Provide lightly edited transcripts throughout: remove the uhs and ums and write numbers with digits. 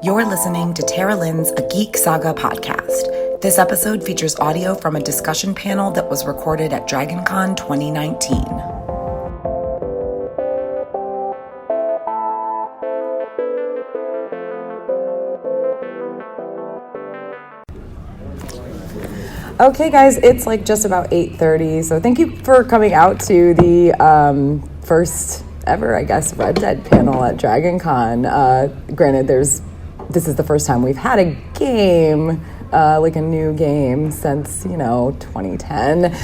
You're listening to Tara Lynn's A Geek Saga podcast. This episode features audio from a discussion panel that was recorded at DragonCon 2019. Okay, guys, it's like just about 8:30, so thank you for coming out to the first ever, I guess, Red Dead panel at DragonCon. Granted, this is the first time we've had a game, like a new game since, 2010,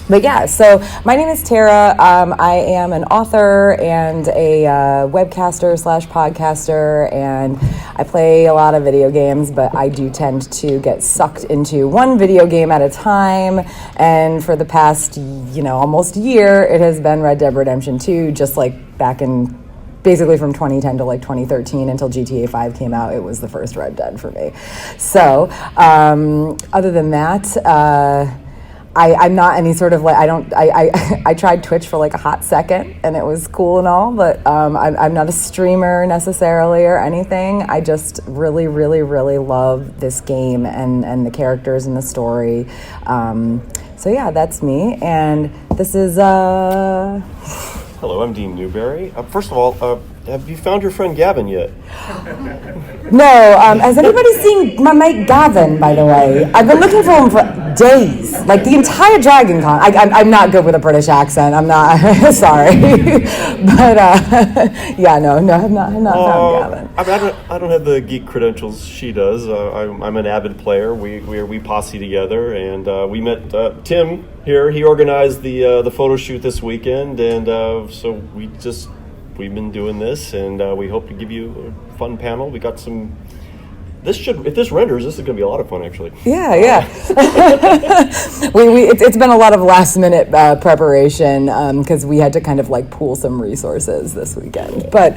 but yeah, so my name is Tara. I am an author and a webcaster / podcaster, and I play a lot of video games, but I do tend to get sucked into one video game at a time, and for the past, almost year, it has been Red Dead Redemption 2, just like back in basically from 2010 to like 2013 until GTA 5 came out. It was the first Red Dead for me. So other than that, I'm not any sort of like, I tried Twitch for like a hot second and it was cool and all, but I'm not a streamer necessarily or anything. I just really, really, really love this game and the characters and the story. So yeah, that's me. And this is, Hello, I'm Dean Newberry. First of all, have you found your friend Gavin yet? No, has anybody seen my mate Gavin, by the way? I've been looking for him for days, like the entire DragonCon. I'm not good with a British accent, I'm not, sorry. But, yeah, no, I've not found Gavin. I don't have the geek credentials she does. I'm an avid player. We posse together, and we met Tim here. He organized the photo shoot this weekend, and so we've been doing this, and we hope to give you a fun panel. We got some. If this renders, this is going to be a lot of fun, actually. Yeah. It's been a lot of last minute preparation because we had to kind of like pool some resources this weekend, but.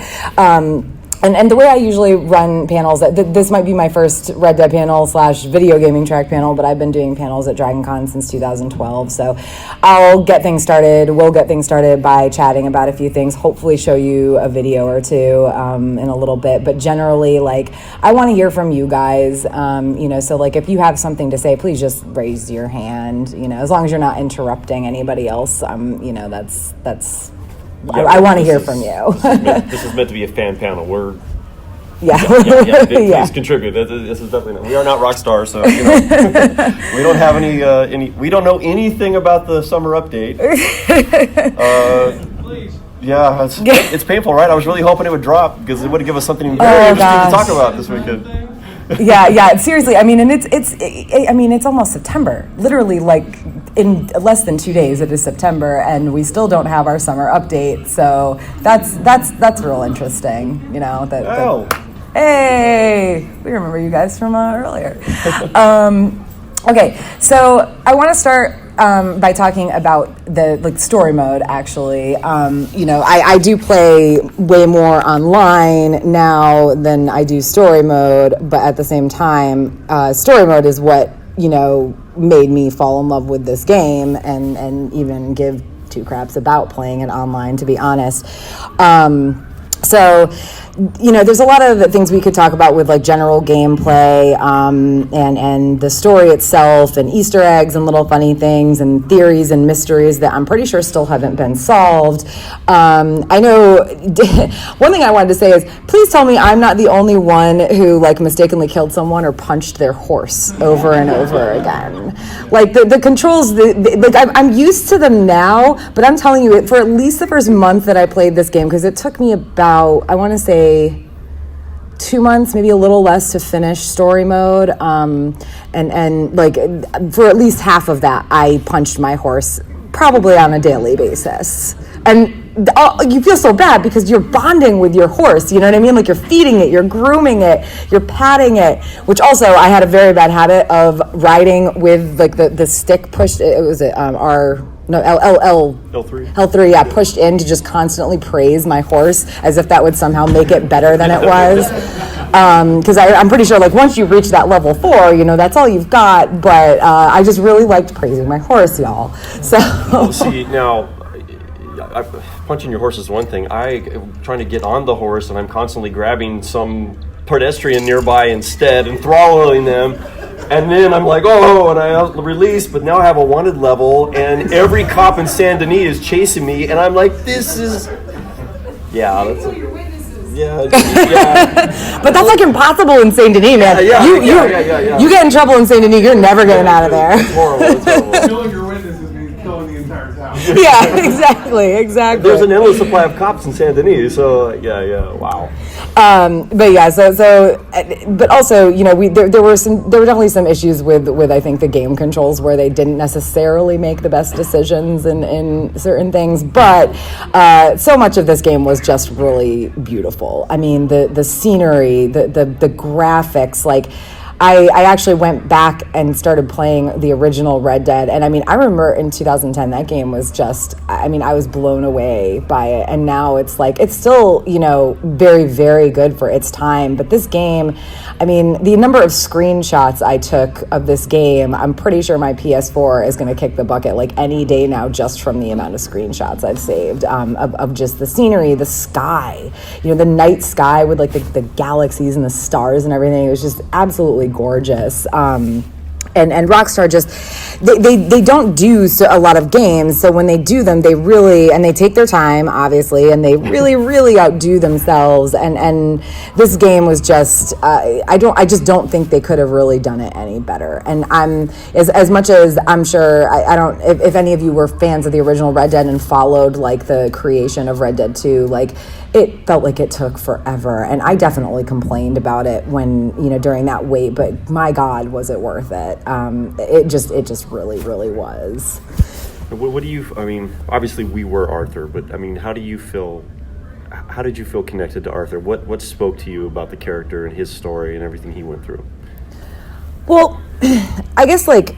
And the way I usually run panels, this might be my first Red Dead panel / video gaming track panel, but I've been doing panels at DragonCon since 2012. So we'll get things started by chatting about a few things, hopefully show you a video or two in a little bit. But generally, like, I want to hear from you guys, so like if you have something to say, please just raise your hand, as long as you're not interrupting anybody else, that's yeah, I want to hear from you. This is meant to be a fan panel. Please contribute. This is definitely not. We are not rock stars, so we don't have any. We don't know anything about the summer update. It's painful, right? I was really hoping it would drop because it would give us something very interesting to talk about this weekend. Yeah. Seriously, I mean, and it's almost September. Literally, like in less than 2 days, it is September, and we still don't have our summer update. So that's real interesting. Hey, we remember you guys from earlier. Okay, so I want to start by talking about the story mode. Actually, I do play way more online now than I do story mode, but at the same time, story mode is what made me fall in love with this game and even give two craps about playing it online, to be honest. So, there's a lot of things we could talk about with like general gameplay and the story itself and Easter eggs and little funny things and theories and mysteries that I'm pretty sure still haven't been solved. I know one thing I wanted to say is please tell me I'm not the only one who like mistakenly killed someone or punched their horse over and over again. Like the controls, I'm used to them now, but I'm telling you, for at least the first month that I played this game, because it took me about, I want to say 2 months, maybe a little less, to finish story mode, and like for at least half of that I punched my horse probably on a daily basis, and you feel so bad because you're bonding with your horse, you know what I mean? Like you're feeding it, you're grooming it, you're patting it, which also I had a very bad habit of riding with like the stick pushed, it was L3. Yeah, pushed in to just constantly praise my horse as if that would somehow make it better than it was. Because I'm pretty sure like once you reach that level 4, that's all you've got. But I just really liked praising my horse, y'all. So see, now punching your horse is one thing. I'm trying to get on the horse, and I'm constantly grabbing some pedestrian nearby instead and throttling them. And then I'm like, oh, and I release, but now I have a wanted level, and every cop in Saint Denis is chasing me, and I'm like, this is... Yeah, that's... Yeah. But that's like impossible in Saint Denis, man. Yeah. You get in trouble in Saint Denis, you're never getting out of there. It's horrible. Killing your witnesses means killing the entire town. Yeah, exactly. There's an endless supply of cops in Saint Denis, so wow. But also, you know, there were definitely some issues with I think the game controls where they didn't necessarily make the best decisions in certain things, but so much of this game was just really beautiful. I mean, the scenery, the graphics, like. I actually went back and started playing the original Red Dead, and I mean, I remember in 2010 that game was just, I mean, I was blown away by it, and now it's like, it's still, you know, very, very good for its time, but this game, I mean, the number of screenshots I took of this game, I'm pretty sure my PS4 is going to kick the bucket like any day now just from the amount of screenshots I've saved of just the scenery, the sky, you know, the night sky with like the galaxies and the stars and everything. It was just absolutely gorgeous. And Rockstar just they don't do a lot of games, so when they do them, they really, and they take their time, obviously, and they really outdo themselves. And this game was just I just don't think they could have really done it any better. And I'm as much as I'm sure I don't, if any of you were fans of the original Red Dead and followed like the creation of Red Dead 2, like it felt like it took forever, and I definitely complained about it when, you know, during that wait, but my God, was it worth it. It just really was. What do you, I mean, obviously we were Arthur, but I mean, how did you feel connected to Arthur? What spoke to you about the character and his story and everything he went through? Well, I guess like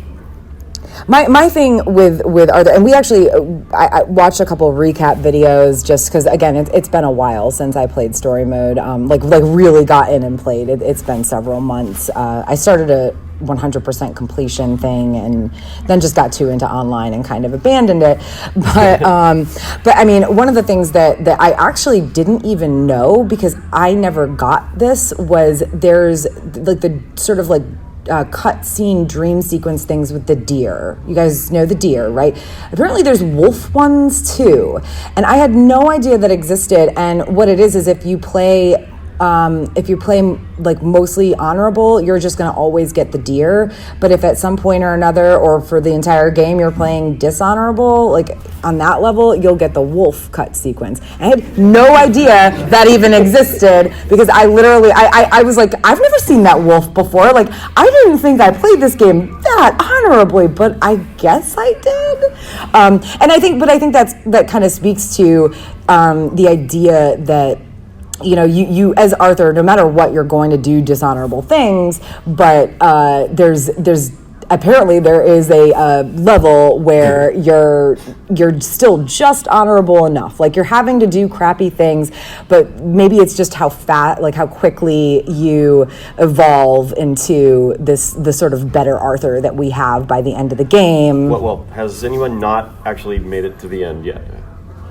my thing with Arthur, and we actually I watched a couple of recap videos just because, again, it's been a while since I played story mode, like really got in and played. It's been several months. I started a 100% completion thing and then just got too into online and kind of abandoned it. But I mean, one of the things that I actually didn't even know, because I never got this, was there's like the sort of like cut scene dream sequence things with the deer. You guys know the deer, right? Apparently there's wolf ones too, and I had no idea that existed. And what it is if you play like mostly honorable, you're just going to always get the deer. But if at some point or another, or for the entire game, you're playing dishonorable, like on that level, you'll get the wolf cut sequence. I had no idea that even existed, because I literally, I was like, I've never seen that wolf before. Like, I didn't think I played this game that honorably, but I guess I did. And I think that kind of speaks to the idea that, you know, you as Arthur, no matter what, you're going to do dishonorable things, but there's apparently there is a level where you're still just honorable enough. Like, you're having to do crappy things, but maybe it's just how quickly you evolve into the sort of better Arthur that we have by the end of the game. Well, has anyone not actually made it to the end yet?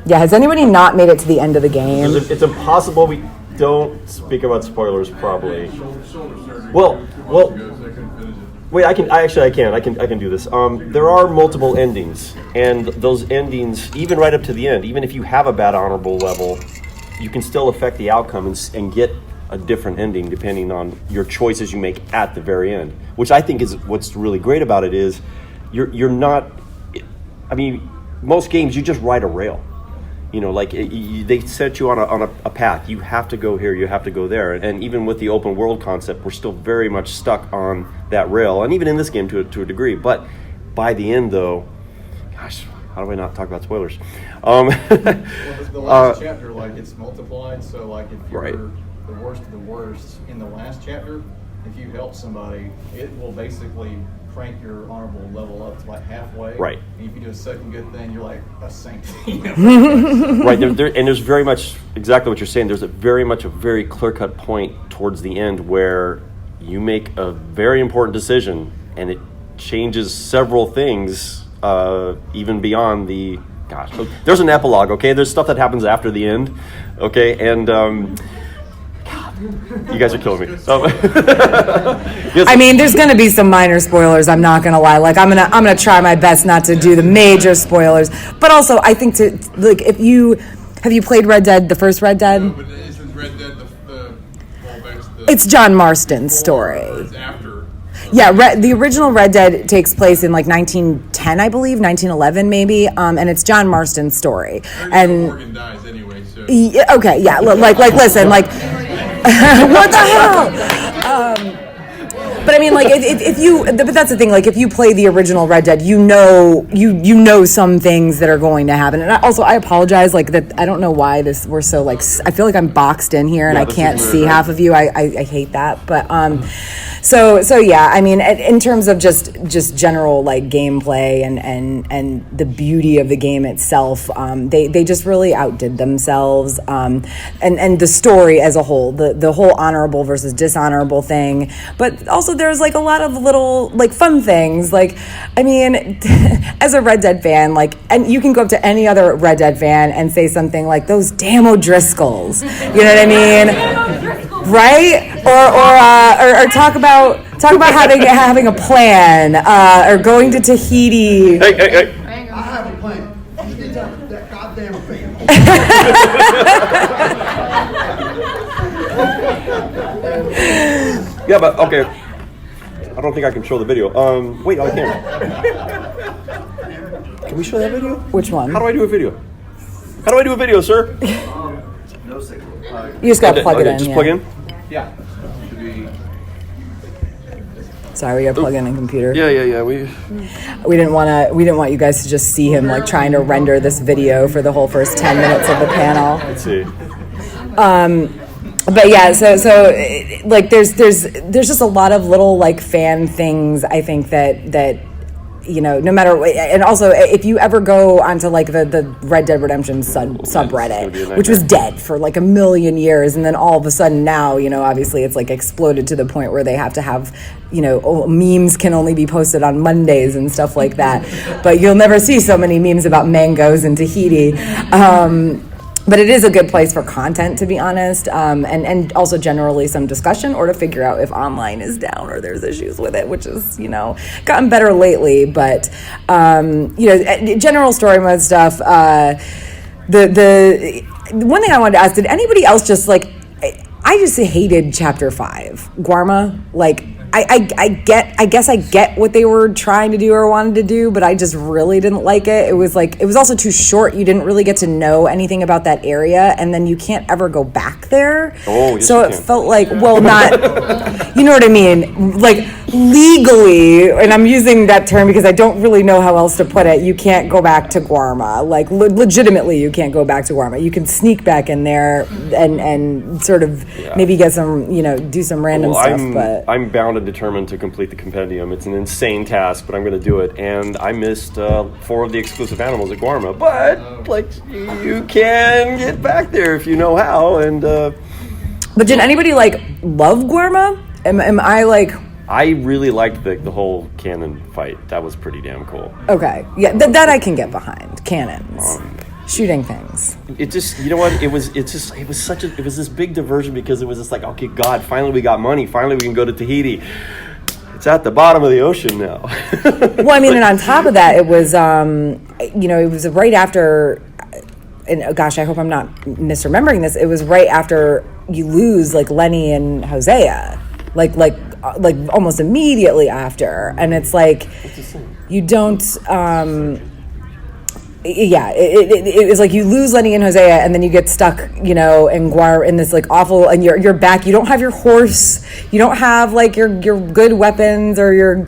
Yeah, has anybody not made it to the end of the game? It's impossible. We don't speak about spoilers, probably. Well. Wait, I can do this. There are multiple endings, and those endings, even right up to the end, even if you have a bad honorable level, you can still affect the outcome and get a different ending depending on your choices you make at the very end. Which I think is what's really great about it is you're not. I mean, most games you just ride a rail. You know, like they set you on a path. You have to go here, you have to go there. And even with the open world concept, we're still very much stuck on that rail. And even in this game to a degree. But by the end, though, gosh, how do I not talk about spoilers? Well, the last chapter, like, it's multiplied. So, like, if you're right. the worst of the worst in the last chapter, if you help somebody, it will basically crank your honorable level up to like halfway. Right. And if you do a second good thing, you're like a saint. Right. And there's very much exactly what you're saying. There's a very clear-cut point towards the end where you make a very important decision, and it changes several things, even beyond the gosh, there's an epilogue, okay? There's stuff that happens after the end, okay? And you guys are killing me. I mean, there's going to be some minor spoilers. I'm not going to lie. Like, I'm gonna try my best not to do the major spoilers. But also, I think have you played Red Dead, the first Red Dead? No, but isn't Red Dead It's John Marston's story. It's after. Yeah, the original Red Dead takes place in like 1910, I believe, 1911 maybe, and it's John Marston's story. And Morgan dies anyway, so. Okay, yeah, like listen, like, what the hell? But I mean, like, but that's the thing. Like, if you play the original Red Dead, you know some things that are going to happen. And I apologize, like that. I don't know why we're so like. I feel like I'm boxed in here and I can't see half of you. I hate that. But so yeah. I mean, in terms of just general like gameplay and the beauty of the game itself, they just really outdid themselves. And the story as a whole, the whole honorable versus dishonorable thing, but also there's like a lot of little like fun things. Like, I mean, as a Red Dead fan, like, and you can go up to any other Red Dead fan and say something like those damn O'Driscolls. You know what I mean? Right? Or talk about having a plan, or going to Tahiti. Hey. I have a plan. You get that goddamn fan. Yeah, but okay. I don't think I can show the video. Wait, I can. Can we show that video? Which one? How do I do a video? How do I do a video, sir? No signal. You just gotta plug it in. Just yeah. plug in? Yeah. Should be. Sorry, we gotta plug in a computer. Yeah. We didn't want you guys to just see him like trying to render this video for the whole first 10 minutes of the panel. Let's see. But yeah, so like there's just a lot of little like fan things. I think that you know, no matter, and also if you ever go onto like the Red Dead Redemption subreddit, which was dead for like a million years, and then all of a sudden now, you know, obviously it's like exploded to the point where they have to have, you know, memes can only be posted on Mondays and stuff like that. But you'll never see so many memes about mangoes in Tahiti. But it is a good place for content, to be honest, and also generally some discussion or to figure out if online is down or there's issues with it, which is, you know, gotten better lately. But, you know, general story mode stuff, the one thing I wanted to ask, did anybody else just, like, I just hated Chapter 5, Guarma, like, I guess I get what they were trying to do or wanted to do, but I just really didn't like it. It was also too short. You didn't really get to know anything about that area, and then you can't ever go back there. Oh, yes, so you it can. felt like, well, not, you know what I mean? Like legally, and I'm using that term because I don't really know how else to put it. You can't go back to Guarma. Like legitimately, you can't go back to Guarma. You can sneak back in there and sort of maybe get some, you know, do some random stuff. But I'm bound and determined to complete the compendium. It's an insane task, but I'm going to do it. And I missed 4 of the exclusive animals at Guarma, but like you can get back there if you know how. And but did anybody like love Guarma? Am I like? I really liked the whole cannon fight. That was pretty damn cool. Okay, yeah, that I can get behind. Cannons. Shooting things. It just, you know what? It was this big diversion because it was just like, okay, God, finally we got money. Finally we can go to Tahiti. It's at the bottom of the ocean now. Well, I mean, and on top of that, it was, you know, it was right after, and gosh, I hope I'm not misremembering this. It was right after you lose like Lenny and Hosea, like almost immediately after, and it's like you don't. Yeah, it was like you lose Lenny and Hosea, and then you get stuck, you know, in this like awful, and you're back. You don't have your horse, you don't have like your good weapons or your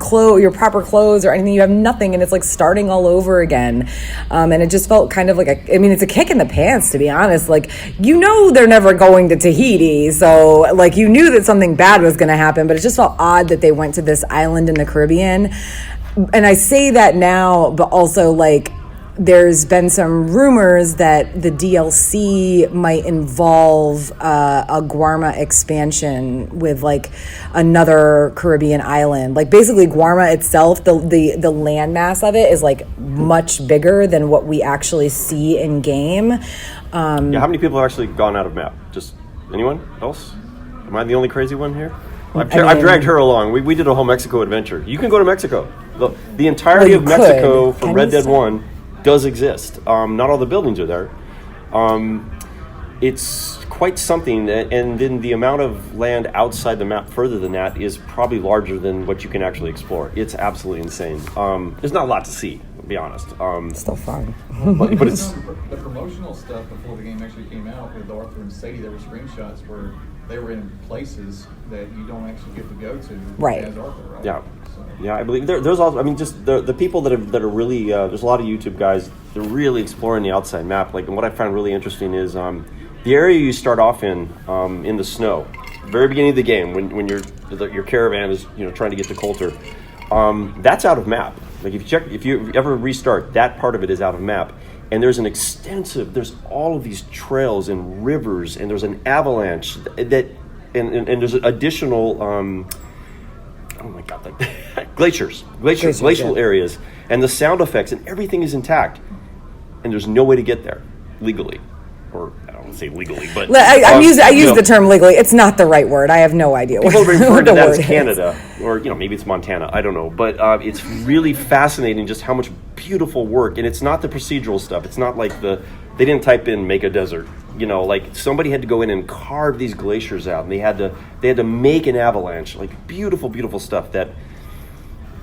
proper clothes or anything. You have nothing, and it's like starting all over again. And it just felt kind of like it's a kick in the pants, to be honest. Like, you know, they're never going to Tahiti, so like you knew that something bad was going to happen, but it just felt odd that they went to this island in the Caribbean. And I say that now, but also like, there's been some rumors that the DLC might involve a Guarma expansion with like another Caribbean island. Like basically Guarma itself, the landmass of it is like much bigger than what we actually see in game. How many people have actually gone out of map? Just anyone else? Am I the only crazy one here? I've dragged her along. We did a whole Mexico adventure. You can go to Mexico. The entirety of Mexico from Red Dead 1 does exist. Not all the buildings are there. It's quite something, and then the amount of land outside the map further than that is probably larger than what you can actually explore. It's absolutely insane. There's not a lot to see, to be honest. It's still fun. but it's... The promotional stuff before the game actually came out with Arthur and Sadie, there were screenshots where they were in places that you don't actually get to go to as Arthur, right? Yeah. Yeah, I believe there's also. I mean, just the people that are really. There's a lot of YouTube guys. They're really exploring the outside map. Like, and what I found really interesting is the area you start off in the snow, very beginning of the game when your caravan is trying to get to Coulter. That's out of map. Like if you ever restart, that part of it is out of map. And there's there's all of these trails and rivers, and there's an avalanche and there's additional. Oh my God! Like glacial areas, and the sound effects and everything is intact, and there's no way to get there legally, or I don't want to say legally, but I use the term legally. It's not the right word. I have no idea. People refer to that as Canada, or maybe it's Montana. I don't know, but it's really fascinating just how much beautiful work, and it's not the procedural stuff. It's not like they didn't type in "make a desert." Like somebody had to go in and carve these glaciers out, and they had to make an avalanche, like beautiful, beautiful stuff that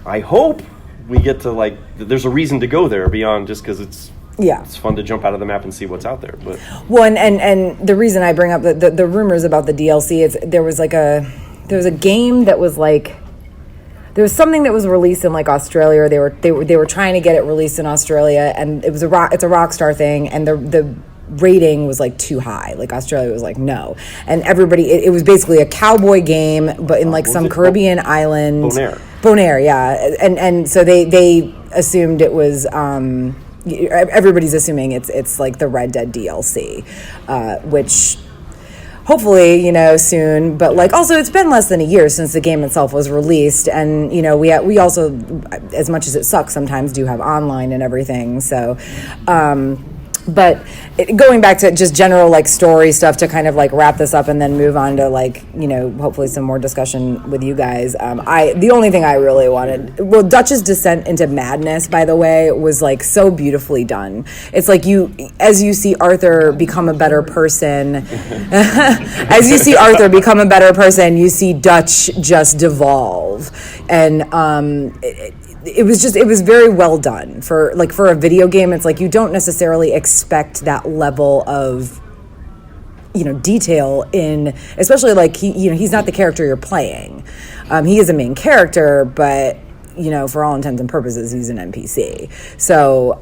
I hope we get to there's a reason to go there beyond just because it's fun to jump out of the map and see what's out there. But and the reason I bring up the rumors about the DLC is there was a game that was like. There was something that was released in Australia. They were trying to get it released in Australia, and it's a Rockstar thing, and the rating was too high. Australia was no, and everybody it was basically a cowboy game, but in some Caribbean island. Bonaire, yeah, and so they assumed it was. Everybody's assuming it's like the Red Dead DLC, which. Hopefully, soon, but also it's been less than a year since the game itself was released, and we also, as much as it sucks, sometimes do have online and everything. So, but going back to just general story stuff to kind of wrap this up and then move on to hopefully some more discussion with you guys. The only thing I really wanted, Dutch's descent into madness, by the way, was so beautifully done. It's as you see Arthur become a better person, you see Dutch just devolve, and it was very well done for a video game. It's you don't necessarily expect that level of detail in, especially he's not the character you're playing. He is a main character, but for all intents and purposes he's an NPC. So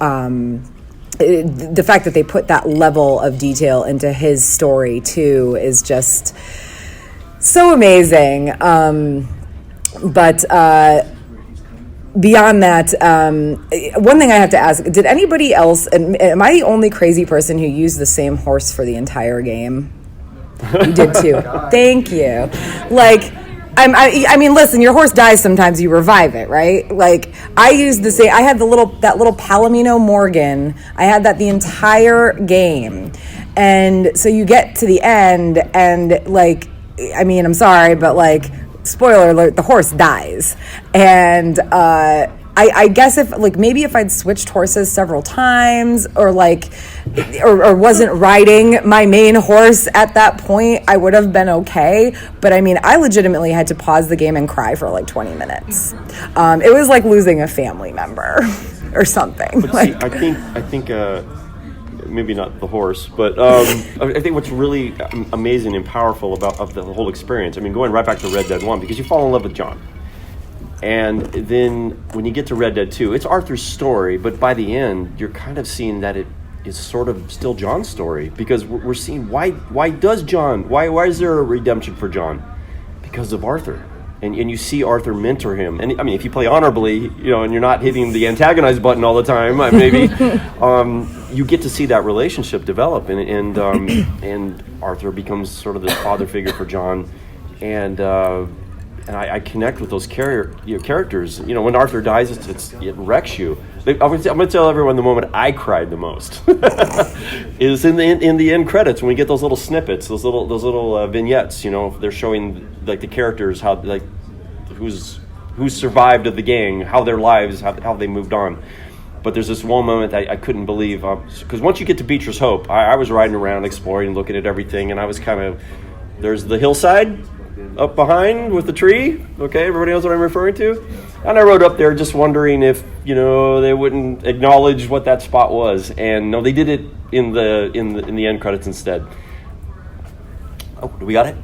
the fact that they put that level of detail into his story too is just so amazing. But beyond that, one thing I have to ask, did anybody else, am I the only crazy person who used the same horse for the entire game? You did too. Thank you. I mean, listen, your horse dies sometimes, you revive it, right? I used the same, I had that little Palomino Morgan. I had that the entire game. And so you get to the end and I'm sorry, but spoiler alert, the horse dies. And I guess if maybe if I'd switched horses several times or wasn't riding my main horse at that point, I would have been okay. But I mean, I legitimately had to pause the game and cry for 20 minutes. It was like losing a family member or something. But see, I think maybe not the horse, but I think what's really amazing and powerful of the whole experience, I mean, going right back to Red Dead 1, because you fall in love with John. And then when you get to Red Dead 2, it's Arthur's story, but by the end, you're kind of seeing that it is sort of still John's story, because we're seeing why is there a redemption for John? Because of Arthur. and you see Arthur mentor him. And I mean, if you play honorably, and you're not hitting the antagonize button all the time, maybe you get to see that relationship develop, and Arthur becomes sort of this father figure for John, and I connect with those characters. When Arthur dies, it wrecks you. I'm going to tell everyone the moment I cried the most is in the end credits when we get those little snippets, those little vignettes. They're showing like the characters, how like who's survived of the gang, how their lives, how they moved on. But there's this one moment I couldn't believe, because once you get to Beecher's Hope, I was riding around exploring, looking at everything, and I was kind of, there's the hillside up behind with the tree. Okay, everybody knows what I'm referring to. And I rode up there just wondering if they wouldn't acknowledge what that spot was, and no, they did it in the end credits instead. Oh, do we got it?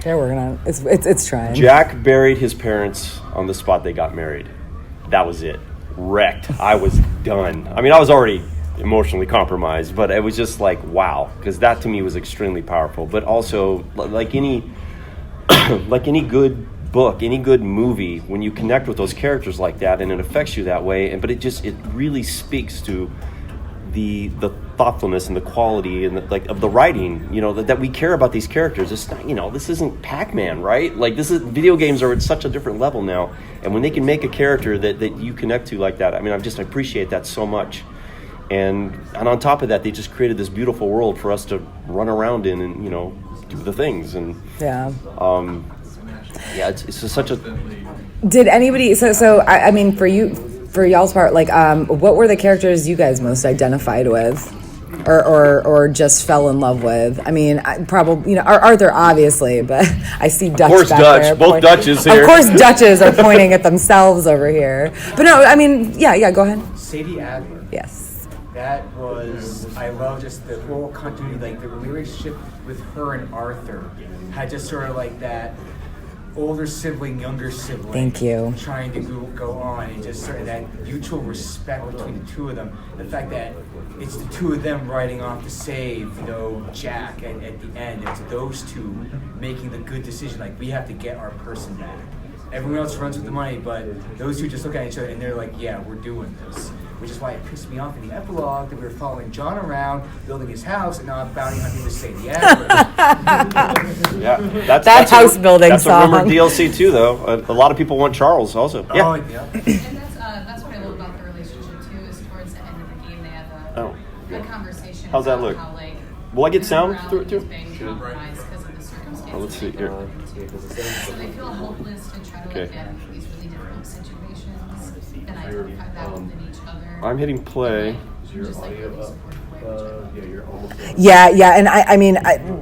They're working on it. It's trying. Jack buried his parents on the spot they got married. That was it. Wrecked. I was done. I mean, I was already emotionally compromised, but it was just like, wow, because that to me was extremely powerful. But also, like any good book, any good movie, when you connect with those characters like that and it affects you that way, but it really speaks to the thoughtfulness and the quality and of the writing, that we care about these characters. It's not, this isn't Pac-Man, right? Like, video games are at such a different level now, and when they can make a character that you connect to like that, I mean, I appreciate that so much. And on top of that, they just created this beautiful world for us to run around in and do the things. And it's just such a. Did anybody? So I mean, for y'all's part, like, what were the characters you guys most identified with, or just fell in love with? I mean, probably Arthur, obviously, but I see Dutch. Of course, back Dutch. there Both Dutches here. Of course, Dutches are pointing at themselves over here. But no, I mean, yeah. Go ahead. Sadie Adler. Yes. That was, I love just the whole continuity, like the relationship with her and Arthur had just sort of like that older sibling, younger sibling. Thank you. Trying to go on, and just sort of that mutual respect between the two of them. The fact that it's the two of them riding off to save, Jack at the end. It's those two making the good decision, like, we have to get our person back. Everyone else runs with the money, but those two just look at each other and they're like, yeah, we're doing this. Which is why it pissed me off in the epilogue that we were following John around, building his house, and not bounty hunting with Sadie Adler. Yeah, that's house building that's song. That's a rumored DLC too, though. A lot of people want Charles also. Yeah. Oh, yeah. And that's what I love about the relationship too. Is towards the end of the game they have a conversation. How's that about look? How, like, Will I get sound through it too? Being compromised because of the circumstances. Let's see here. So they feel hopeless to try to get through these really difficult situations and identify that within each other. I'm hitting play. Just like really supportive way. Yeah, and I mean,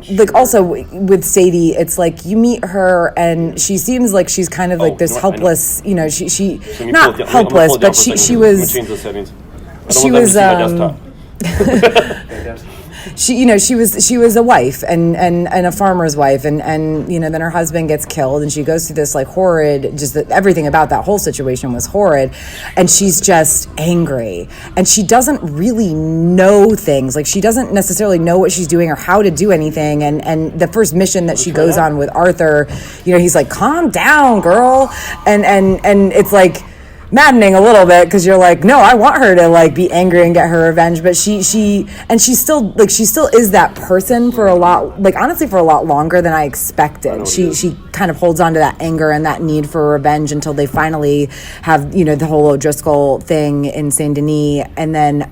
like, also with Sadie, it's like you meet her and she seems like she's kind of like this helpless, she not helpless, but she was. Change the settings. She was. She was a wife and a farmer's wife, and then her husband gets killed, and she goes through this like horrid, just everything about that whole situation was horrid, and she's just angry, and she doesn't really know things, like she doesn't necessarily know what she's doing or how to do anything, and the first mission that she goes on with Arthur, he's like, calm down, girl, and it's like maddening a little bit, because you're like, no, I want her to like be angry and get her revenge, but she still is that person for a lot, like honestly for a lot longer than I expected. She kind of holds on to that anger and that need for revenge until they finally have the whole O'Driscoll thing in Saint Denis, and then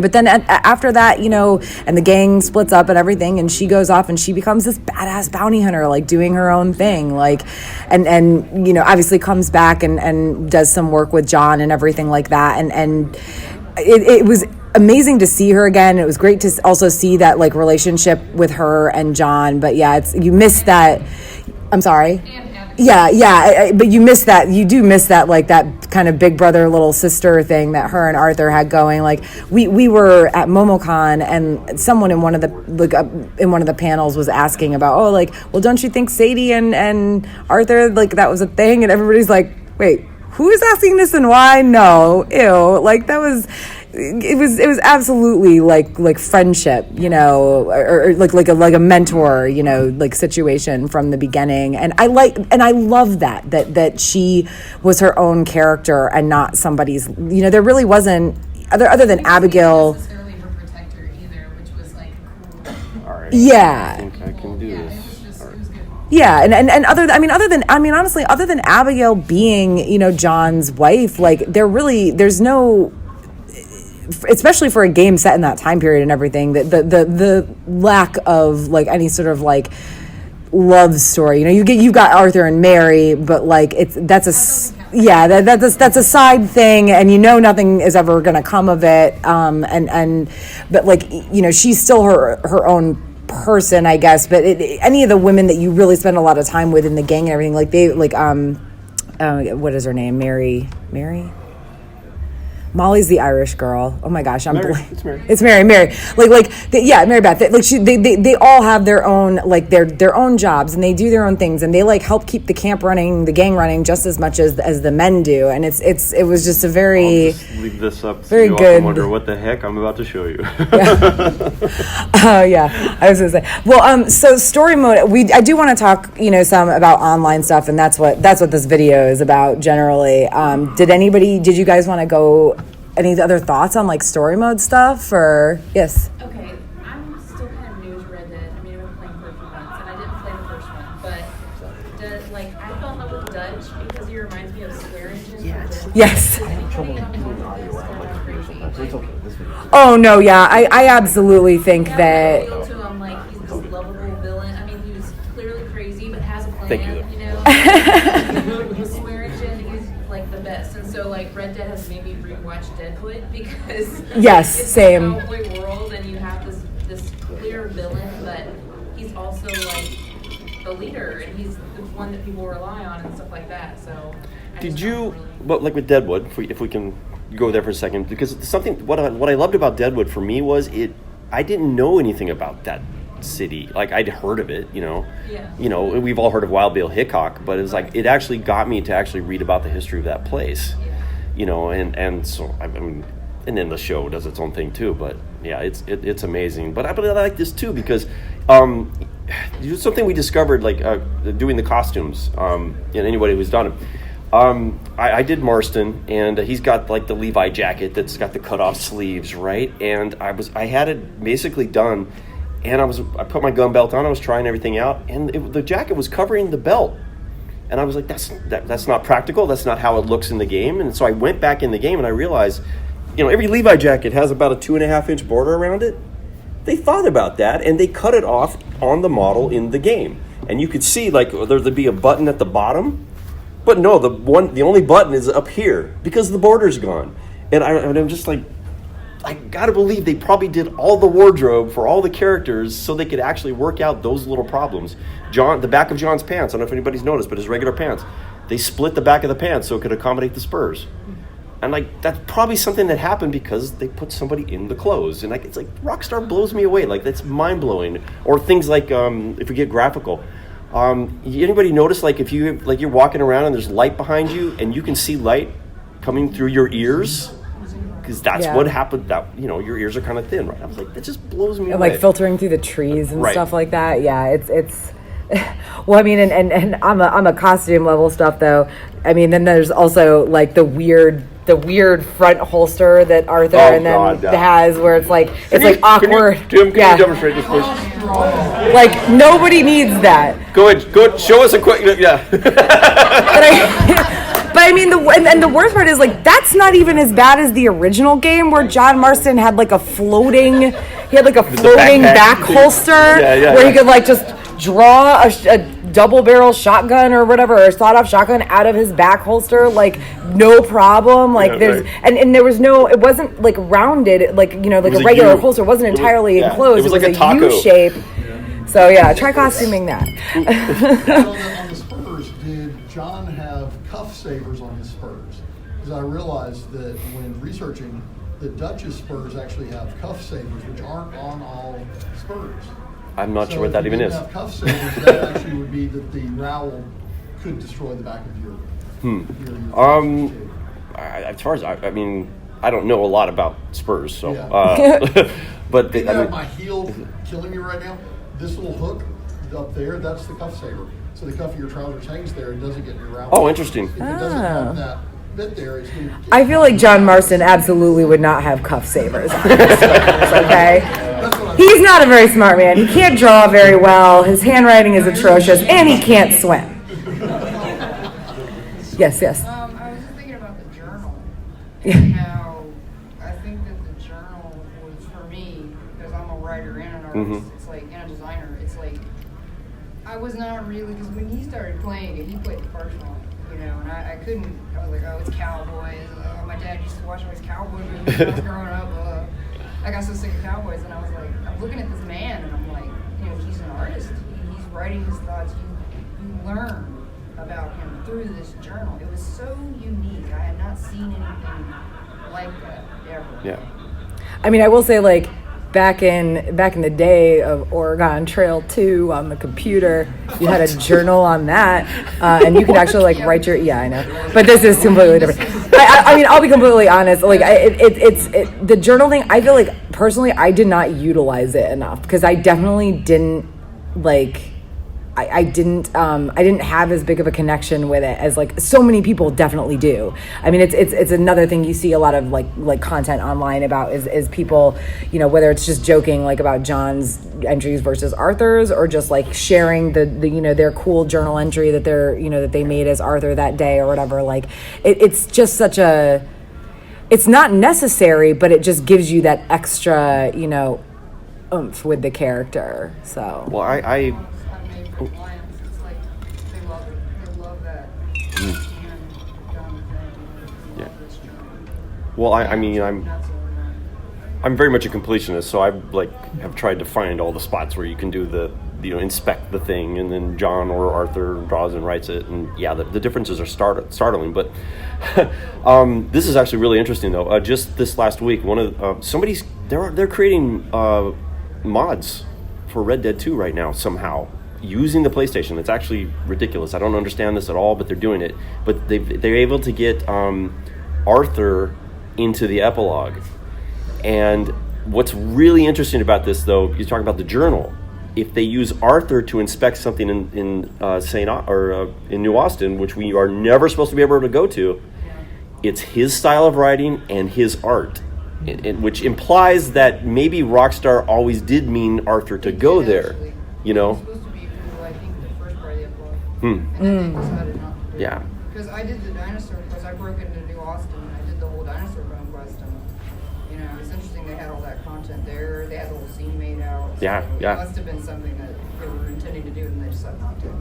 but then after that, and the gang splits up and everything, and she goes off and she becomes this badass bounty hunter, like doing her own thing, like, and obviously comes back and does some work with John and everything like that, and it was amazing to see her again. It was great to also see that like relationship with her and John, but yeah, you miss that. I'm sorry. Yeah, but you miss that. You do miss that, like that kind of big brother, little sister thing that her and Arthur had going. Like we were at MomoCon, and someone in one of the panels was asking about, well, don't you think Sadie and Arthur, like that was a thing? And everybody's like, wait, who is asking this and why? No, ew, like that was. it was absolutely like friendship, you know, or like a mentor, you know, like situation from the beginning. And I love that she was her own character and not somebody's. You know, there really wasn't other than Abigail. Not necessarily her protector either, which was like cool. All right. Yeah. I think I can do Yeah, it this. was just it was good. Yeah, and honestly, other than Abigail being, you know, John's wife, like there's no, especially for a game set in that time period and everything, the lack of like any sort of like love story. You know, you've got Arthur and Mary, but like that's a side thing, and you know nothing is ever going to come of it. But like, you know, she's still her own person, I guess. But any of the women that you really spend a lot of time with in the gang and everything, like they like what is her name? Mary. Molly's the Irish girl. Oh my gosh, It's Mary. Mary Beth. They all have their own like their own jobs, and they do their own things, and they like help keep the camp running, the gang running, just as much as the men do. And it was just a very I'll just leave this up. very so you good. often wonder what the heck I'm about to show you. Yeah, I was gonna say. Well, so story mode. I do want to talk, you know, some about online stuff, and that's what this video is about generally. Did you guys want to go? Any other thoughts on like story mode stuff or yes? Okay, I'm still kind of new to Red Dead. I mean, I've been playing for a few months, and I didn't play the first one, but I fell in love with Dutch because he reminds me of Swearingen. Yes. Crazy. Oh no, yeah, I absolutely think that. To him, like he's this lovable villain. I mean, he was clearly crazy, but has a plan. Thank you. You know, Swearingen, he's like the best, and so like Red Dead has made me rewatch Deadwood because Yes, it's same. a cowboy world, and you have this clear villain, but he's also like the leader, and he's the one that people rely on and stuff like that. So, Did you, but like with Deadwood, if we can go there for a second, because what I loved about Deadwood for me was I didn't know anything about that city. Like I'd heard of it, you know. Yeah. You know, we've all heard of Wild Bill Hickok, but it was like it actually got me to actually read about the history of that place. Yeah. You know, and so I mean, and then the show does its own thing too. But yeah, it's amazing. But I like this too because something we discovered like doing the costumes. And anybody who's done it. I did Marston, and he's got like the Levi jacket that's got the cut off sleeves, right? And I had it basically done, and I put my gun belt on. I was trying everything out, and the jacket was covering the belt, and I was like, that's not practical. That's not how it looks in the game. And so I went back in the game, and I realized, you know, every Levi jacket has about a 2.5-inch border around it. They thought about that, and they cut it off on the model in the game, and you could see like there'd be a button at the bottom. But no, the only button is up here because the border's gone. And I'm just like, I gotta believe they probably did all the wardrobe for all the characters so they could actually work out those little problems. The back of John's pants, I don't know if anybody's noticed, but his regular pants, they split the back of the pants so it could accommodate the spurs. And like, that's probably something that happened because they put somebody in the clothes. And like, it's like, Rockstar blows me away. Like, that's mind blowing. Or things like, if we get graphical, anybody notice like if you're walking around and there's light behind you and you can see light coming through your ears because that's what happened. That, you know, your ears are kind of thin, right? I was like, that just blows me away. Like filtering through the trees and Right. stuff like that. Yeah, it's. Well, I mean, and I'm a costume level stuff though. I mean, then there's also like the weird front holster that Arthur has where it's like awkward. Tim, can you demonstrate this, please? Like nobody needs that. Go ahead, show us a quick, yeah. But I mean, the worst part is like that's not even as bad as the original game where John Marston had like a floating back holster where he could like just draw a double barrel shotgun or whatever, or sawed-off shotgun out of his back holster, like no problem. Like and there was no, it wasn't like rounded, like, you know, like a regular holster. It wasn't entirely enclosed. It was like a taco. U shape. So yeah, try costuming that. On the spurs, did John have cuff savers on his spurs? Because I realized that when researching, the Dutch's spurs actually have cuff savers, which aren't on all spurs. I'm not sure what that even is. If you didn't have cuff savers, that actually would be that the rowel could destroy the back of your As far as I mean, I don't know a lot about spurs, so Yeah. but You have my heel killing me right now. This little hook up there, that's the cuff saver. So the cuff of your trousers hangs there and doesn't get in your round. Oh, interesting. If it doesn't have that bit there, it's going to I feel like John Marston absolutely would not have cuff savers on his sweaters, okay? That's what I'm He's not a very smart man. He can't draw very well. His handwriting is atrocious, and he can't swim. Yes, yes. I was just thinking about the journal. Yeah. And how I think that the journal was for me, because I'm a writer and an artist, it's like, and a designer, it's like, I was not really, because when he started playing it, he played the first one, and I couldn't, I was like, oh, it's cowboys. My dad used to watch all these cowboy movies when I was growing up. I got so sick of cowboys, and I was like, I'm looking at this man, and I'm like, he's an artist. He's writing his thoughts. You learn about him through this journal. It was so unique. I had not seen anything like that ever. Yeah. I mean, I will say, like, back in the day of Oregon Trail 2 on the computer, you had a journal on that, and you could actually like write your. Yeah, I know, but this is completely different. I mean, I'll be completely honest. Like, it's the journal thing. I feel like personally, I did not utilize it enough because I definitely didn't like. I didn't have as big of a connection with it as like so many people definitely do. I mean, it's another thing you see a lot of like content online about is people, whether it's just joking like about John's entries versus Arthur's, or just like sharing the their cool journal entry that that they made as Arthur that day or whatever. Like it's just such a, it's not necessary, but it just gives you that extra oomph with the character. So Well, I Clients, it's like they love it. They love that. And Yeah. Well, I mean, I'm very much a completionist, so I have tried to find all the spots where you can do the inspect the thing, and then John or Arthur draws and writes it, and yeah, the differences are startling. But this is actually really interesting, though. Just this last week, one of they're creating mods for Red Dead 2 right now somehow, using the PlayStation. It's actually ridiculous. I don't understand this at all, but they're doing it. But they're able to get Arthur into the epilogue. And what's really interesting about this, though, you talk about the journal. If they use Arthur to inspect something in in New Austin, which we are never supposed to be able to go to, it's his style of writing and his art, which implies that maybe Rockstar always did mean Arthur to go there. Yeah. Because I did the dinosaur quest. I broke into New Austin and I did the whole dinosaur bone quest, and it's interesting they had all that content there. They had the whole scene made out. So Yeah. It must have been something that they were intending to do and they decided not to.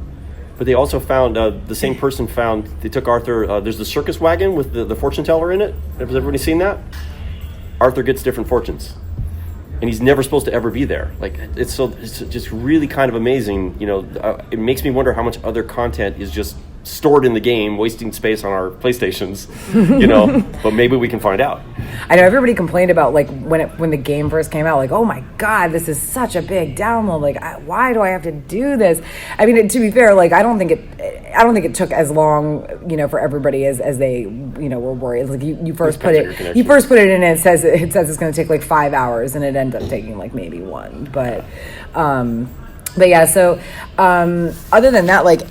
But they also found, the same person found, they took Arthur, there's the circus wagon with the fortune teller in it. Has everybody seen that? Arthur gets different fortunes. And he's never supposed to ever be there. Like, it's just really kind of amazing. It makes me wonder how much other content is just stored in the game, wasting space on our PlayStations, but maybe we can find out. I know everybody complained about like when the game first came out, like, oh my God, this is such a big download. Like, why do I have to do this? I mean, to be fair, like, I don't think it took as long, for everybody as they, were worried. Like you first put it in and it says it's going to take like 5 hours, and it ended up taking like maybe 1. But yeah. So other than that, like,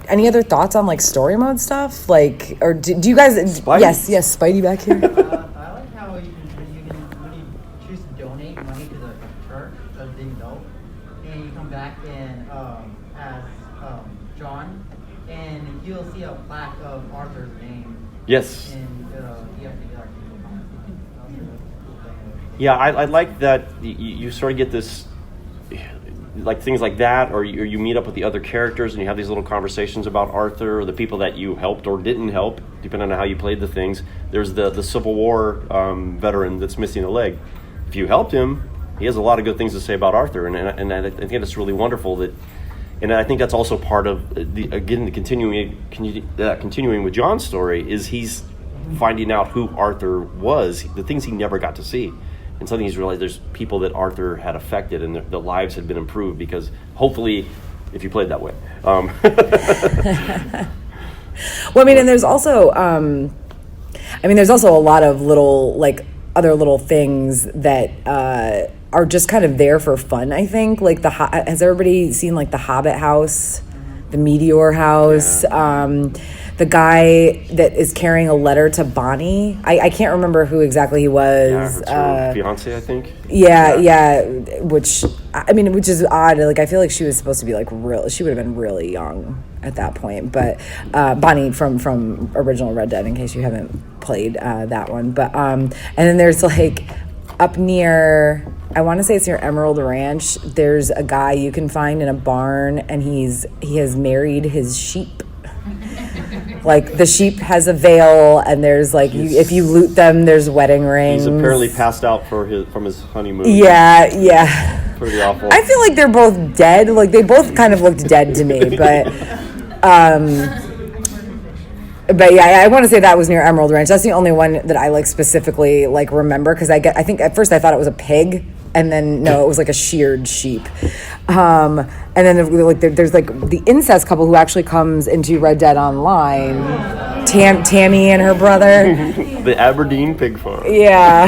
any other thoughts on like story mode stuff? Like, or do you guys? Spidey? Yes, Spidey back here. I like how when you choose to donate money to the church that's being built, and you come back in as John, and you'll see a plaque of Arthur's name. Yes. And you have to get Yeah, I like that you sort of get this, like things like that, or you meet up with the other characters and you have these little conversations about Arthur or the people that you helped or didn't help, depending on how you played the things. There's the Civil War veteran that's missing a leg. If you helped him, he has a lot of good things to say about Arthur, and I think it's really wonderful that. And I think that's also part of the continuing with John's story is he's finding out who Arthur was, the things he never got to see. And something he's realized there's people that Arthur had affected and their lives had been improved because hopefully if you played that way. Well, I mean, and there's also, I mean, there's also a lot of little, like, other little things that are just kind of there for fun, I think. Like, has everybody seen, like, the Hobbit house? The Meteor house? Yeah. The guy that is carrying a letter to Bonnie. I can't remember who exactly he was. Yeah, it's her fiance, I think. Yeah. Which is odd. Like, I feel like she was supposed to be like she would have been really young at that point. But Bonnie from original Red Dead, in case you haven't played that one. But and then there's like up near, I want to say it's near Emerald Ranch. There's a guy you can find in a barn, and he has married his sheep. Like, the sheep has a veil, and there's like, if you loot them, there's wedding rings. He's apparently passed out from his honeymoon. Yeah. Pretty awful. I feel like they're both dead. Like, they both kind of looked dead to me, but yeah, I want to say that was near Emerald Ranch. That's the only one that I like specifically like remember, because I think at first I thought it was a pig. And then, no, it was like a sheared sheep. And then there's like the incest couple who actually comes into Red Dead Online. Tammy and her brother. The Aberdeen pig farm. Yeah.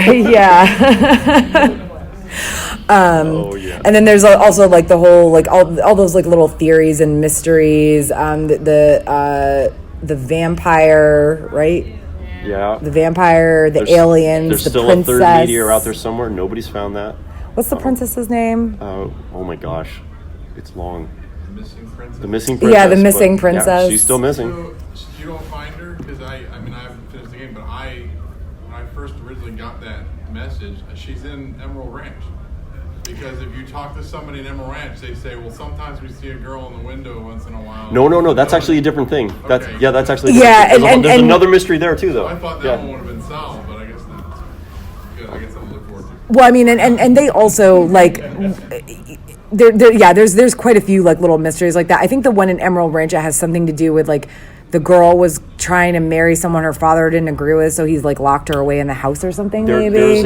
And then there's also like the whole, like all those like little theories and mysteries. The vampire, right? Yeah. The vampire, the aliens, there's the still princess. a third meteor out there somewhere. Nobody's found that. What's the princess's name? Oh my gosh, it's long. The missing princess. The missing princess. Yeah, the missing princess. Yeah, she's still missing. So you don't find her? Because I haven't finished the game, but when I first originally got that message, she's in Emerald Ranch. Because if you talk to somebody in Emerald Ranch, they say, well, sometimes we see a girl in the window once in a while. No, that's actually a different thing. That's actually and another mystery there too, though. I thought that one would have been solved, but I guess that's good. I guess I'll look forward to it. Well, I mean, and they also like there's quite a few like little mysteries like that. I think the one in Emerald Ranch has something to do with like the girl was trying to marry someone her father didn't agree with, so he's like locked her away in the house or something. Maybe there's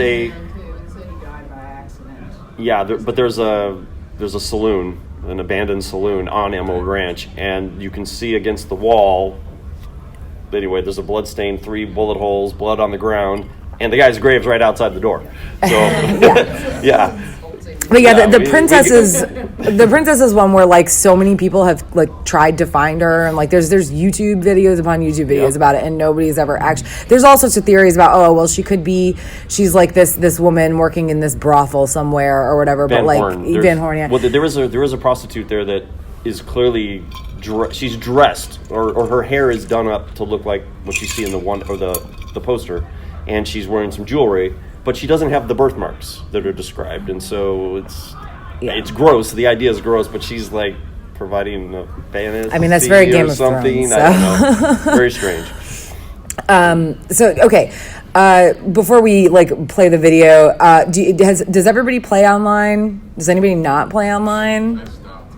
a saloon, an abandoned saloon on Emerald Ranch, and you can see against the wall. Anyway, there's a blood stain, 3 bullet holes, blood on the ground, and the guy's grave's right outside the door. So yeah. But the princess's one where like so many people have like tried to find her, and like there's YouTube videos upon YouTube videos about it, and nobody's ever actually. There's all sorts of theories about she's like this woman working in this brothel somewhere or whatever. Van Horn. Yeah. Well, there is a prostitute there that is clearly she's dressed or her hair is done up to look like what you see in the one or the poster, and she's wearing some jewelry. But she doesn't have the birthmarks that are described, and so it's gross. The idea is gross, but she's like providing a fantasy. I mean, that's very Game of something. Thrones. So. I don't know. Very strange. Before we like play the video, does everybody play online? Does anybody not play online? I stopped.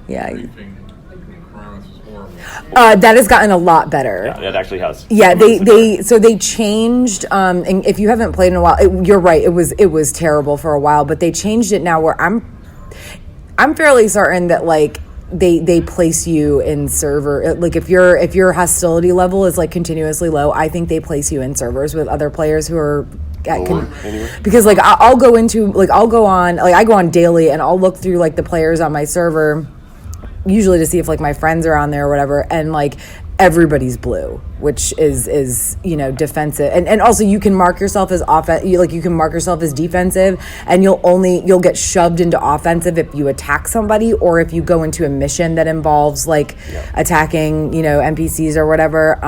Yeah. Requirements was horrible. That has gotten a lot better. Yeah, it actually has. Yeah, they changed. And if you haven't played in a while, you're right. It was terrible for a while, but they changed it now. Where I'm fairly certain that like they place you in server. Like if your hostility level is like continuously low, I think they place you in servers with other players who are. Because like I go on daily and I'll look through like the players on my server. Usually to see if like my friends are on there or whatever, and like everybody's blue, which is defensive, and also you can mark yourself as you can mark yourself as defensive, and you'll get shoved into offensive if you attack somebody or if you go into a mission that involves like attacking NPCs or whatever.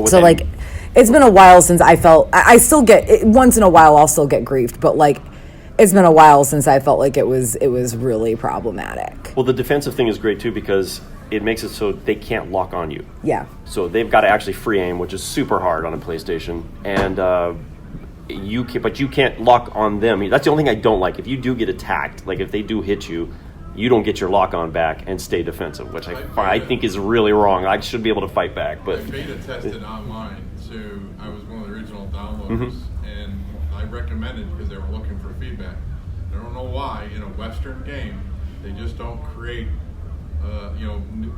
So like it's been a while since I still get once in a while I'll still get griefed, but like. It's been a while since I felt like it was really problematic. Well, the defensive thing is great too because it makes it so they can't lock on you. Yeah. So they've got to actually free aim, which is super hard on a PlayStation, and you can't lock on them. That's the only thing I don't like. If you do get attacked, like if they do hit you, you don't get your lock on back and stay defensive, which I think is really wrong. I should be able to fight back, but I beta tested online, so I was one of the original downloaders. And I recommended because they were looking for feedback. I don't know why in a Western game they just don't create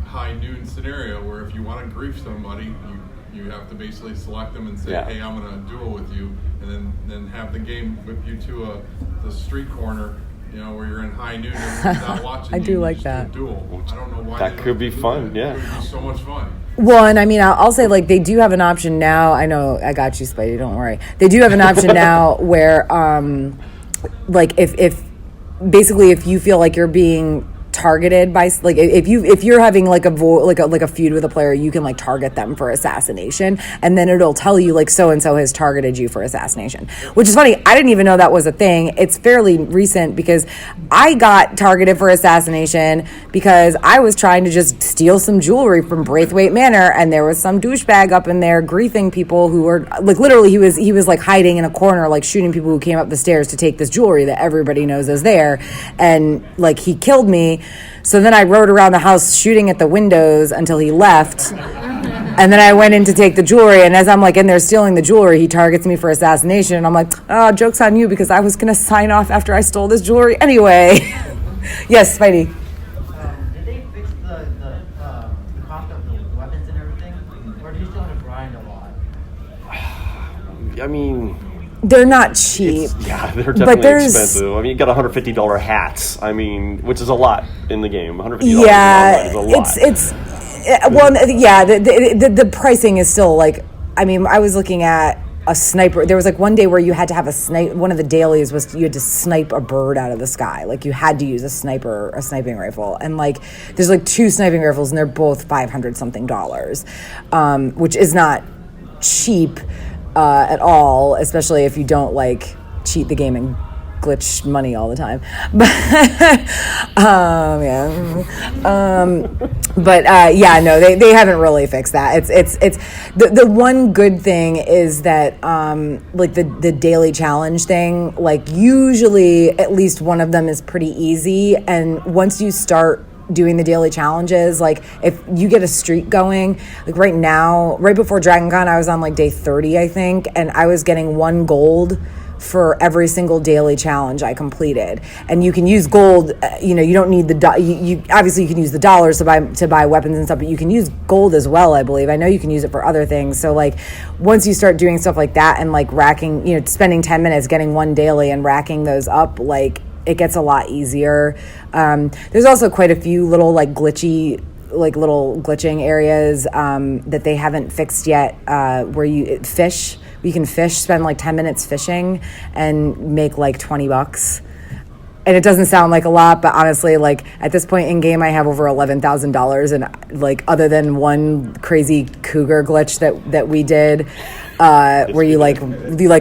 high noon scenario where if you want to grief somebody you You have to basically select them and say, Yeah. hey, I'm going to duel with you, and then have the game whip you to the street corner, where you're in high noon and everyone's out watching I you. do You like just that. do a duel. I don't know why. That they could be don't do fun, that. yeah. It would be so much fun. Well, and I mean, I'll say, like, they do have an option now. I know, I got you, Spidey, don't worry. They do have an option now where, like, if basically if you feel like you're being targeted by, like, if you're having like a feud with a player, you can like target them for assassination, and then it'll tell you like so and so has targeted you for assassination, which is funny. I didn't even know that was a thing. It's fairly recent because I got targeted for assassination because I was trying to just steal some jewelry from Braithwaite Manor, and there was some douchebag up in there griefing people who were like, literally he was like hiding in a corner, like shooting people who came up the stairs to take this jewelry that everybody knows is there, and like he killed me. So then I rode around the house shooting at the windows until he left. And then I went in to take the jewelry, and as I'm like in there stealing the jewelry, he targets me for assassination. And I'm like, oh, joke's on you, because I was going to sign off after I stole this jewelry anyway. Yes, Spidey. Did they fix the cost of the weapons and everything? Or do you still have to grind a lot? I mean, they're not cheap. They're definitely expensive. I mean, you got $150 hats. I mean, which is a lot in the game. $150 is a lot. It's well, yeah. The pricing is still like. I mean, I was looking at a sniper. There was like one day where you had to have a snipe. One of the dailies was you had to snipe a bird out of the sky. Like you had to use a sniping rifle, and like there's like 2 sniping rifles, and they're both $500 something, which is not cheap. At all, especially if you don't like cheat the game and glitch money all the time. But no, they haven't really fixed that. It's the one good thing is that like the daily challenge thing, like usually at least one of them is pretty easy, and once you start doing the daily challenges, like if you get a streak going, like right now, right before Dragon Con, I was on like day 30, I think, and I was getting 1 gold for every single daily challenge I completed. And you can use gold, you don't need you obviously you can use the dollars to buy weapons and stuff, but you can use gold as well, I believe. I know you can use it for other things. So like once you start doing stuff like that and like racking, spending 10 minutes getting 1 daily and racking those up, like it gets a lot easier. There's also quite a few little like glitching areas that they haven't fixed yet, where you can fish, spend like 10 minutes fishing and make like $20. And it doesn't sound like a lot, but honestly, like at this point in game, I have over $11,000, and like other than one crazy cougar glitch that we did, where you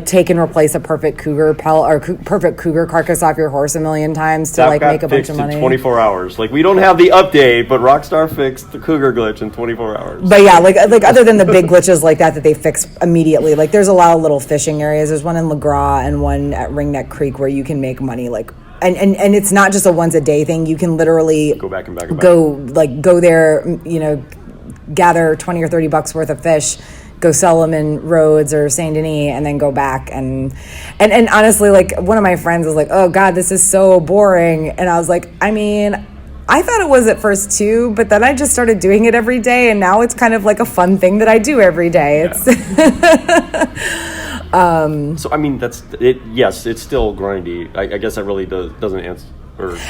take and replace a perfect cougar pelt or perfect cougar carcass off your horse a million times to like make a bunch of money. In 24 hours. Like we don't have the update, but Rockstar fixed the cougar glitch in 24 hours. But yeah, like other than the big glitches like that they fix immediately, like there's a lot of little fishing areas. There's one in LeGras and one at Ringneck Creek where you can make money like. And it's not just a once a day thing. You can literally go back and back. Go there, gather $20 or $30 worth of fish, go sell them in Rhodes or Saint Denis, and then go back and honestly, like one of my friends was like, "Oh God, this is so boring," and I was like, I mean, I thought it was at first too, but then I just started doing it every day, and now it's kind of like a fun thing that I do every day. It's. So I mean, that's it. Yes, it's still grindy. I guess that really doesn't answer.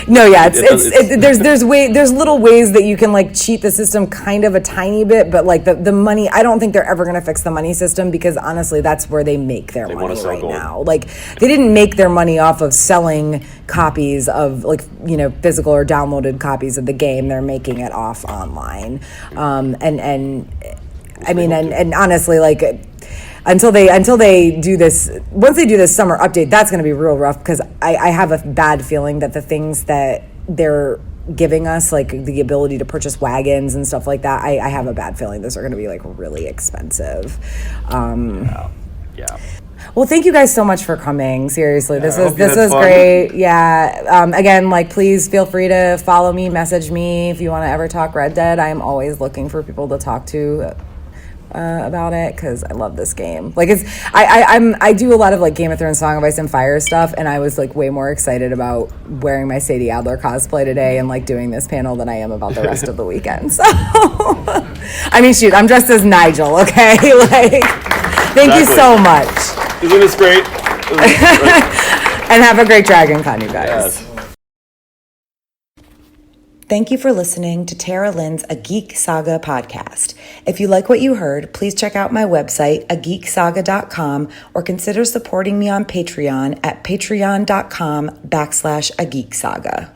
No, yeah, there's little ways that you can like cheat the system kind of a tiny bit, but like the money, I don't think they're ever going to fix the money system, because honestly, that's where they make their money right now. Like they didn't make their money off of selling copies of like physical or downloaded copies of the game. They're making it off online, and honestly, like. Until they do this, once they do this summer update, that's going to be real rough, because I have a bad feeling that the things that they're giving us, like the ability to purchase wagons and stuff like that, I have a bad feeling those are going to be like really expensive. Yeah. Well, thank you guys so much for coming. Seriously, this was great. Yeah. Again, like please feel free to follow me, message me if you want to ever talk Red Dead. I am always looking for people to talk to. about it because I love this game. Like I do a lot of like Game of Thrones, Song of Ice and Fire stuff, and I was like way more excited about wearing my Sadie Adler cosplay today and like doing this panel than I am about the rest of the weekend. So I mean, shoot, I'm dressed as Nigel. Okay, like thank you so much. Isn't this great? And have a great Dragon Con, you guys. Yes. Thank you for listening to Tara Lynn's A Geek Saga podcast. If you like what you heard, please check out my website, ageeksaga.com, or consider supporting me on Patreon at patreon.com/ageeksaga.